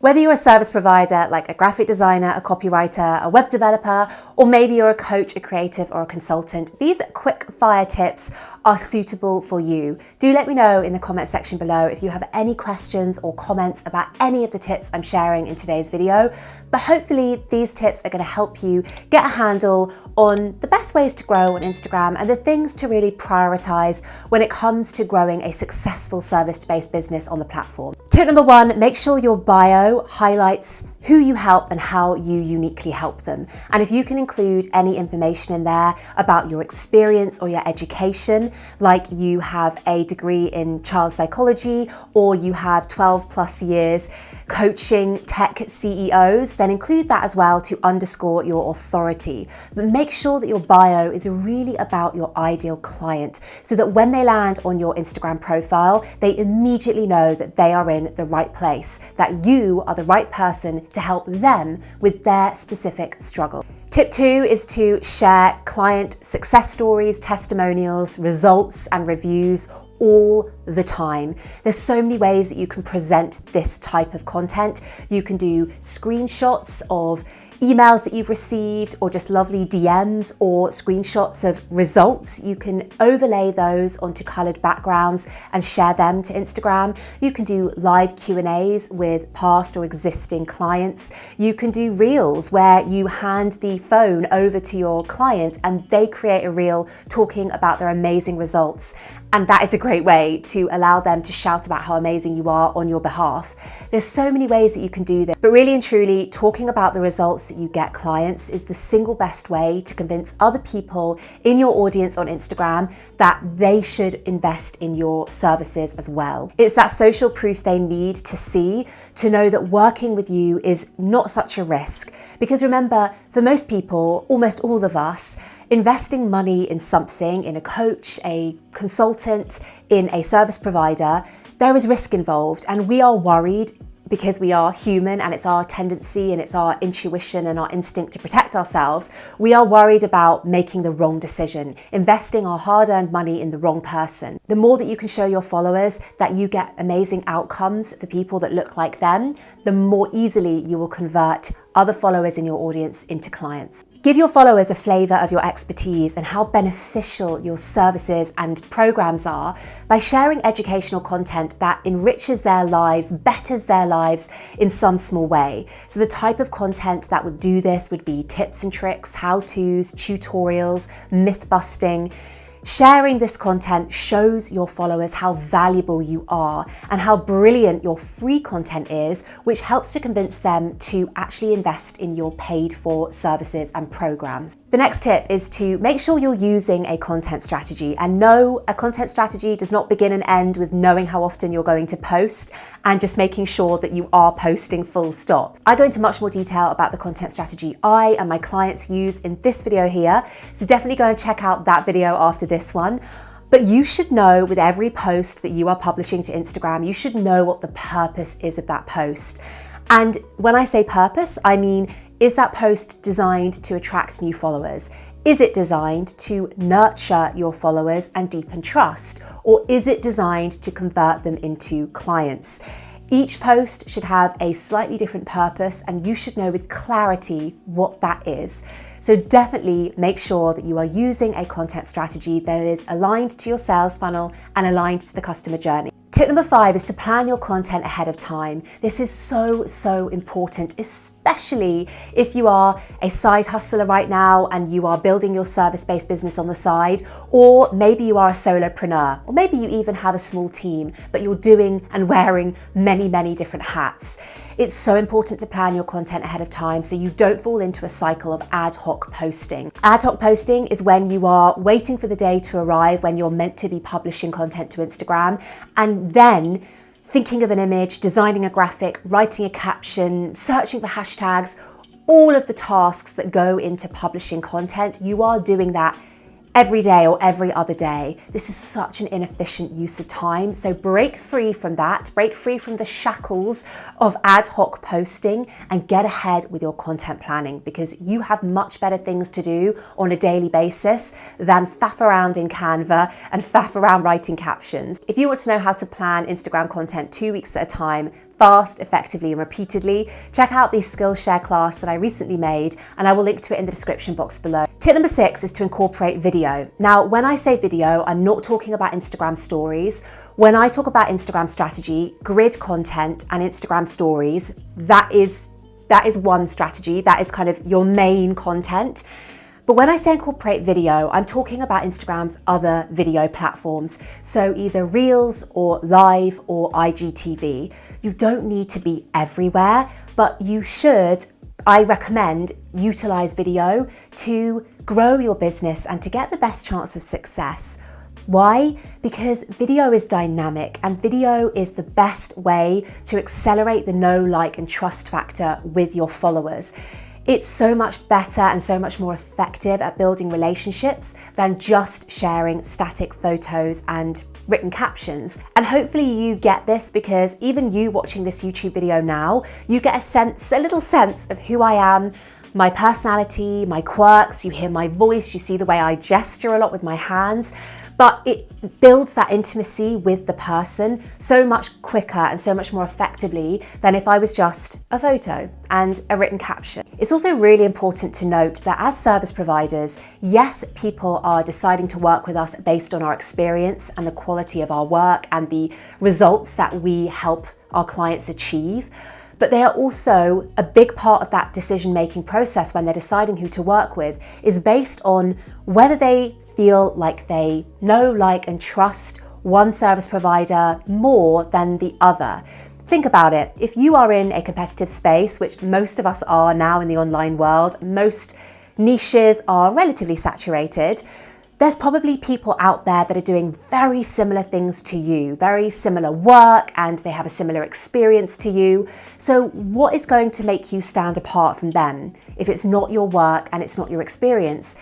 Whether you're a service provider like a graphic designer, a copywriter, a web developer, or maybe you're a coach, a creative, or a consultant, these quick fire tips are suitable for you. Do let me know in the comment section below if you have any questions or comments about any of the tips I'm sharing in today's video. But hopefully these tips are going to help you get a handle on the best ways to grow on Instagram and the things to really prioritize when it comes to growing a successful service-based business on the platform. Tip number one, make sure your bio highlights who you help and how you uniquely help them. And if you can include any information in there about your experience or your education, like you have a degree in child psychology or you have 12 plus years coaching tech CEOs, then include that as well to underscore your authority. But make sure that your bio is really about your ideal client so that when they land on your Instagram profile, they immediately know that they are in the right place, that you are the right person to help them with their specific struggle. Tip two is to share client success stories, testimonials, results, and reviews all the time. There's so many ways that you can present this type of content. You can do screenshots of emails that you've received or just lovely DMs or screenshots of results. You can overlay those onto colored backgrounds and share them to Instagram. You can do live Q&As with past or existing clients. You can do reels where you hand the phone over to your client and they create a reel talking about their amazing results. And that is a great way to allow them to shout about how amazing you are on your behalf. There's so many ways that you can do this, but really and truly, talking about the results that you get clients is the single best way to convince other people in your audience on Instagram that they should invest in your services as well. It's that social proof they need to see to know that working with you is not such a risk. Because remember, for most people, almost all of us, investing money in something, in a coach, a consultant, in a service provider, there is risk involved, and we are worried because we are human and it's our tendency and it's our intuition and our instinct to protect ourselves. We are worried about making the wrong decision, investing our hard-earned money in the wrong person. The more that you can show your followers that you get amazing outcomes for people that look like them, the more easily you will convert other followers in your audience into clients. Give your followers a flavor of your expertise and how beneficial your services and programs are by sharing educational content that enriches their lives, betters their lives in some small way. So the type of content that would do this would be tips and tricks, how-tos, tutorials, myth busting. Sharing this content shows your followers how valuable you are and how brilliant your free content is, which helps to convince them to actually invest in your paid for services and programs. The next tip is to make sure you're using a content strategy. And no, a content strategy does not begin and end with knowing how often you're going to post and just making sure that you are posting full stop. I go into much more detail about the content strategy I and my clients use in this video here, so definitely go and check out that video after this one. But you should know with every post that you are publishing to Instagram, you should know what the purpose is of that post. And when I say purpose, I mean, is that post designed to attract new followers? Is it designed to nurture your followers and deepen trust? Or is it designed to convert them into clients? Each post should have a slightly different purpose and you should know with clarity what that is. So definitely make sure that you are using a content strategy that is aligned to your sales funnel and aligned to the customer journey. Tip number 5 is to plan your content ahead of time. This is so important, especially if you are a side hustler right now and you are building your service-based business on the side, or maybe you are a solopreneur, or maybe you even have a small team, but you're doing and wearing many different hats. It's so important to plan your content ahead of time so you don't fall into a cycle of ad hoc posting. Ad hoc posting is when you are waiting for the day to arrive when you're meant to be publishing content to Instagram, and then thinking of an image, designing a graphic, writing a caption, searching for hashtags, all of the tasks that go into publishing content. You are doing that every day or every other day. This is such an inefficient use of time. So break free from that, break free from the shackles of ad hoc posting and get ahead with your content planning, because you have much better things to do on a daily basis than faff around in Canva and faff around writing captions. If you want to know how to plan Instagram content 2 weeks at a time, fast, effectively, and repeatedly, check out the Skillshare class that I recently made, and I will link to it in the description box below. Tip number 6 is to incorporate video. Now, when I say video, I'm not talking about Instagram stories. When I talk about Instagram strategy, grid content and Instagram stories, that is one strategy. That is kind of your main content. But when I say incorporate video, I'm talking about Instagram's other video platforms. So either Reels or Live or IGTV. You don't need to be everywhere, but you should, I recommend, utilize video to grow your business and to get the best chance of success. Why? Because video is dynamic and video is the best way to accelerate the know, like, and trust factor with your followers. It's so much better and so much more effective at building relationships than just sharing static photos and written captions. And hopefully you get this, because even you watching this YouTube video now, you get a little sense of who I am, my personality, my quirks, you hear my voice, you see the way I gesture a lot with my hands. But it builds that intimacy with the person so much quicker and so much more effectively than if I was just a photo and a written caption. It's also really important to note that as service providers, yes, people are deciding to work with us based on our experience and the quality of our work and the results that we help our clients achieve. But they are also a big part of that decision-making process when they're deciding who to work with is based on whether they feel like they know, like, and trust one service provider more than the other. Think about it. If you are in a competitive space, which most of us are now in the online world, most niches are relatively saturated, there's probably people out there that are doing very similar things to you, very similar work, and they have a similar experience to you. So what is going to make you stand apart from them? If it's not your work and it's not your experience,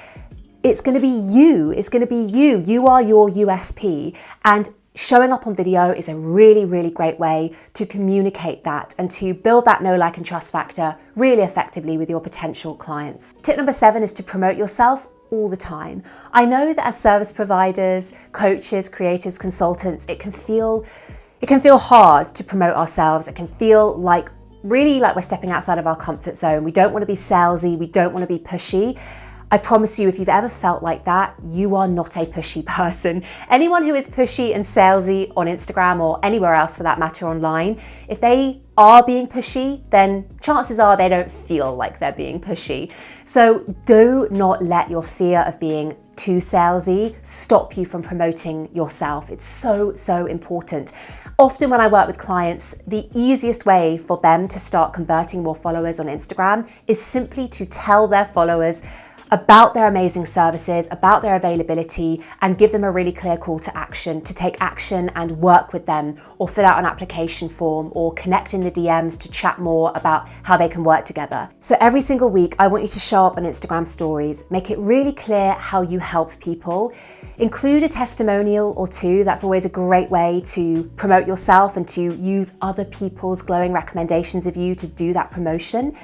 it's going to be you. It's going to be you. You are your USP. And showing up on video is a really, really great way to communicate that and to build that know, like, and trust factor really effectively with your potential clients. Tip number 7 is to promote yourself all the time. I know that as service providers, coaches, creators, consultants, it can feel hard to promote ourselves. It can feel like really like we're stepping outside of our comfort zone. We don't want to be salesy. We don't want to be pushy. I promise you, if you've ever felt like that, you are not a pushy person. Anyone who is pushy and salesy on Instagram or anywhere else for that matter online, if they are being pushy, then chances are they don't feel like they're being pushy. So do not let your fear of being too salesy stop you from promoting yourself. It's so, so important. Often when I work with clients, the easiest way for them to start converting more followers on Instagram is simply to tell their followers about their amazing services, about their availability, and give them a really clear call to action, to take action and work with them, or fill out an application form, or connect in the DMs to chat more about how they can work together. So every single week, I want you to show up on Instagram stories, make it really clear how you help people, include a testimonial or two. That's always a great way to promote yourself and to use other people's glowing recommendations of you to do that promotion.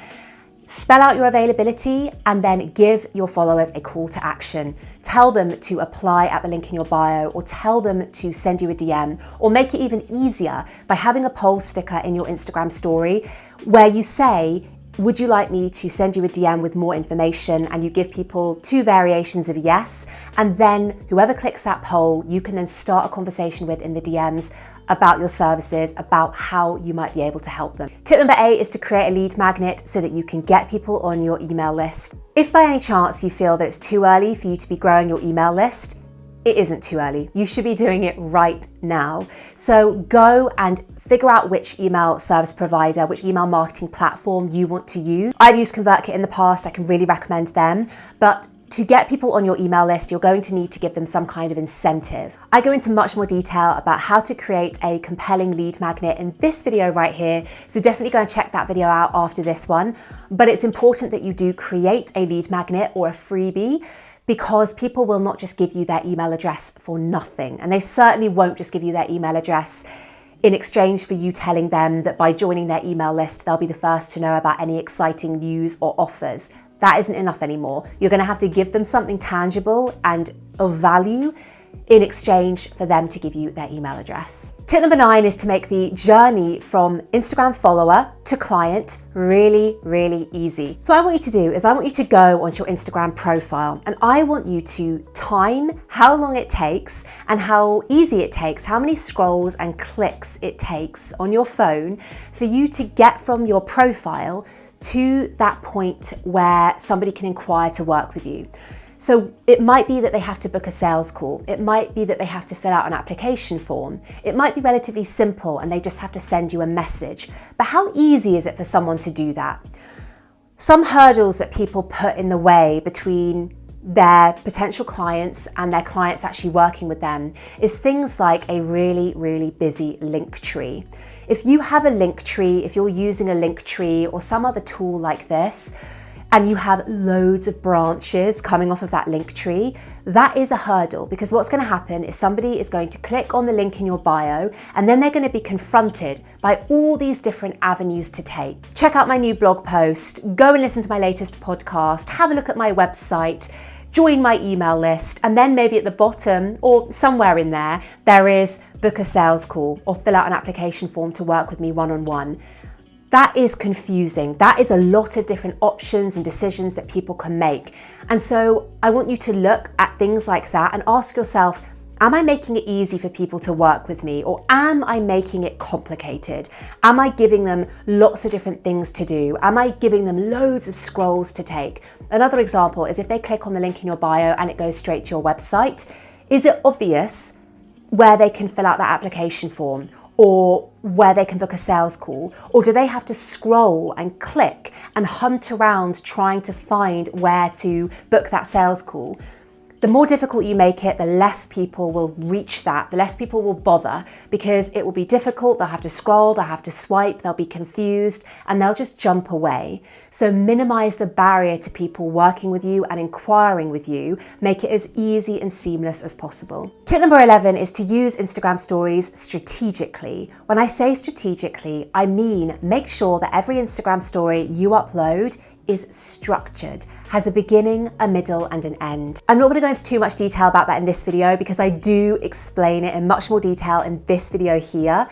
Spell out your availability and then give your followers a call to action. Tell them to apply at the link in your bio, or tell them to send you a DM, or make it even easier by having a poll sticker in your Instagram story where you say, would you like me to send you a DM with more information? And you give people 2 variations of yes. And then whoever clicks that poll, you can then start a conversation with in the DMs about your services, about how you might be able to help them. Tip number 8 is to create a lead magnet so that you can get people on your email list. If by any chance you feel that it's too early for you to be growing your email list, it isn't too early. You should be doing it right now. So go and figure out which email service provider, which email marketing platform you want to use. I've used ConvertKit in the past. I can really recommend them. But to get people on your email list, you're going to need to give them some kind of incentive. I go into much more detail about how to create a compelling lead magnet in this video right here, so definitely go and check that video out after this one. But it's important that you do create a lead magnet or a freebie, because people will not just give you their email address for nothing. And they certainly won't just give you their email address in exchange for you telling them that by joining their email list, they'll be the first to know about any exciting news or offers. That isn't enough anymore. You're going to have to give them something tangible and of value in exchange for them to give you their email address. Tip number 9 is to make the journey from Instagram follower to client really, really easy. So what I want you to do is I want you to go onto your Instagram profile and I want you to time how long it takes and how easy it takes, how many scrolls and clicks it takes on your phone for you to get from your profile to that point where somebody can inquire to work with you. So it might be that they have to book a sales call. It might be that they have to fill out an application form. It might be relatively simple and they just have to send you a message. But how easy is it for someone to do that? Some hurdles that people put in the way between their potential clients and their clients actually working with them is things like a really, really busy link tree. If you have a link tree, if you're using a link tree or some other tool like this, and you have loads of branches coming off of that link tree, that is a hurdle, because what's going to happen is somebody is going to click on the link in your bio and then they're going to be confronted by all these different avenues to take. Check out my new blog post, go and listen to my latest podcast, have a look at my website, join my email list, and then maybe at the bottom or somewhere in there, there is book a sales call or fill out an application form to work with me one-on-one. That is confusing. That is a lot of different options and decisions that people can make. And so I want you to look at things like that and ask yourself, am I making it easy for people to work with me, or am I making it complicated? Am I giving them lots of different things to do? Am I giving them loads of scrolls to take? Another example is if they click on the link in your bio and it goes straight to your website, is it obvious where they can fill out that application form or where they can book a sales call? Or do they have to scroll and click and hunt around trying to find where to book that sales call? The more difficult you make it, the less people will reach that, the less people will bother, because it will be difficult. They'll have to scroll, they'll have to swipe, they'll be confused, and they'll just jump away. So minimize the barrier to people working with you and inquiring with you. Make it as easy and seamless as possible. Tip number 11 is to use Instagram stories strategically. When I say strategically, I mean make sure that every Instagram story you upload is structured, has a beginning, a middle, and an end. I'm not going to go into too much detail about that in this video because I do explain it in much more detail in this video here.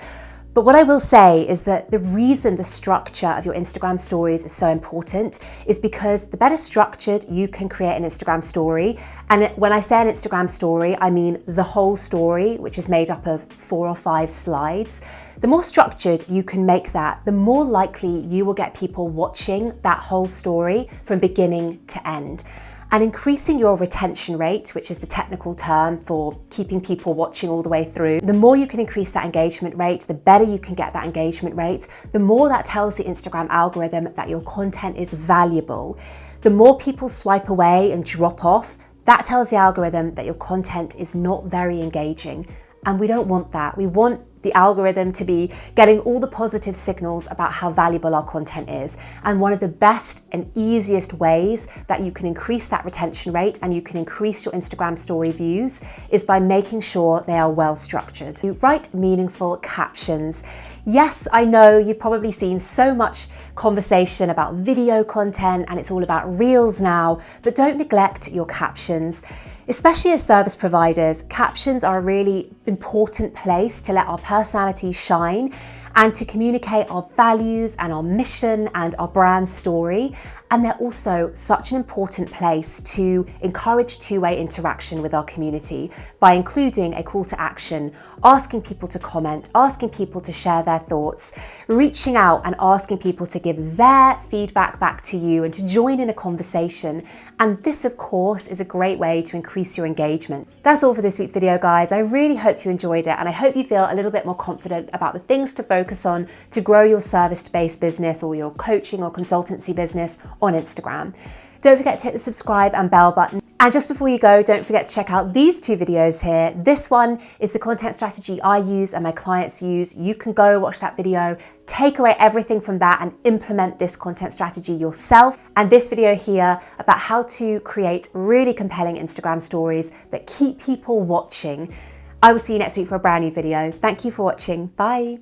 But what I will say is that the reason the structure of your Instagram stories is so important is because the better structured you can create an Instagram story, and when I say an Instagram story, I mean the whole story, which is made up of 4 or 5 slides. The more structured you can make that, the more likely you will get people watching that whole story from beginning to end. And increasing your retention rate, which is the technical term for keeping people watching all the way through, the more you can increase that engagement rate, the better you can get that engagement rate, the more that tells the Instagram algorithm that your content is valuable. The more people swipe away and drop off, that tells the algorithm that your content is not very engaging. And we don't want that. We want the algorithm to be getting all the positive signals about how valuable our content is. And one of the best and easiest ways that you can increase that retention rate and you can increase your Instagram story views is by making sure they are well structured. You write meaningful captions. Yes, I know you've probably seen so much conversation about video content and it's all about reels now, but don't neglect your captions. Especially as service providers, captions are a really important place to let our personality shine and to communicate our values and our mission and our brand story. And they're also such an important place to encourage two-way interaction with our community by including a call to action, asking people to comment, asking people to share their thoughts, reaching out and asking people to give their feedback back to you and to join in a conversation. And this, of course, is a great way to increase your engagement. That's all for this week's video, guys. I really hope you enjoyed it and I hope you feel a little bit more confident about the things to focus on to grow your service-based business or your coaching or consultancy business on Instagram. Don't forget to hit the subscribe and bell button. And just before you go, don't forget to check out these 2 videos here. This one is the content strategy I use and my clients use. You can go watch that video, take away everything from that and implement this content strategy yourself. And this video here about how to create really compelling Instagram stories that keep people watching. I will see you next week for a brand new video. Thank you for watching. Bye.